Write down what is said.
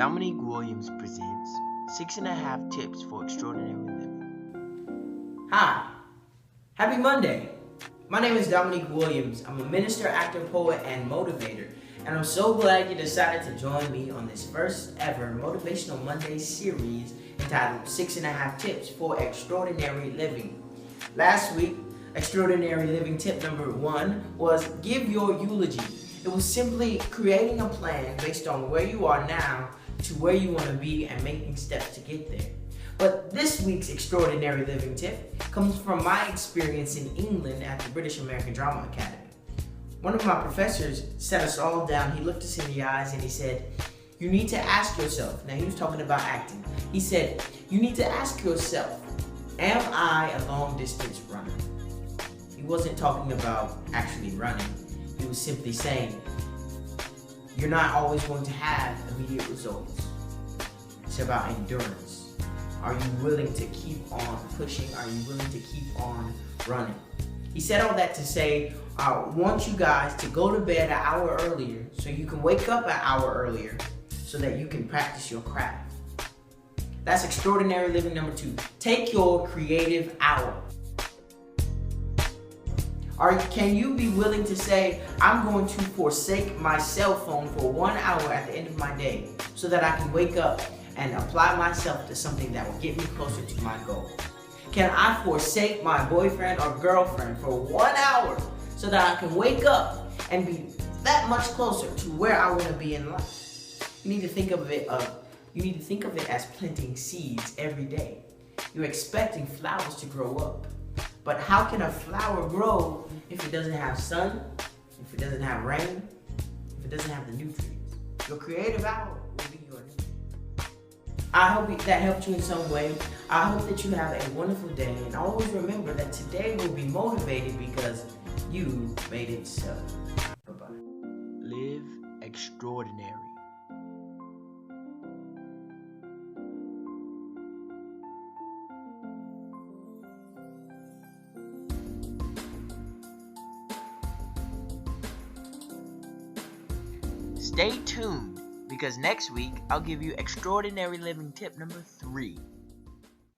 Dominique Williams presents 6.5 Tips for Extraordinary Living. Hi, happy Monday. My name is Dominique Williams. I'm a minister, actor, poet, and motivator, and I'm so glad you decided to join me on this first ever Motivational Monday series entitled 6.5 Tips for Extraordinary Living. Last week, Extraordinary Living tip number 1 was give your eulogy. It was simply creating a plan based on where you are now to where you want to be and making steps to get there. But this week's Extraordinary Living tip comes from my experience in England at the British American Drama Academy. One of my professors sat us all down, he looked us in the eyes and he said, you need to ask yourself, now he was talking about acting, he said, you need to ask yourself, am I a long distance runner? He wasn't talking about actually running. He was simply saying, you're not always going to have immediate results. It's about endurance. Are you willing to keep on pushing? Are you willing to keep on running? He said all that to say, I want you guys to go to bed an hour earlier so you can wake up an hour earlier so that you can practice your craft. That's Extraordinary Living number 2. Take your creative hour. Can you be willing to say, I'm going to forsake my cell phone for 1 hour at the end of my day so that I can wake up and apply myself to something that will get me closer to my goal? Can I forsake my boyfriend or girlfriend for 1 hour so that I can wake up and be that much closer to where I want to be in life? You need to think of it as planting seeds every day. You're expecting flowers to grow up. But how can a flower grow if it doesn't have sun, if it doesn't have rain, if it doesn't have the nutrients? Your creative hour will be your nutrient. I hope that helped you in some way. I hope that you have a wonderful day, and always remember that today will be motivated because you made it so. Bye-bye. Live extraordinary. Stay tuned because next week I'll give you Extraordinary Living tip number 3.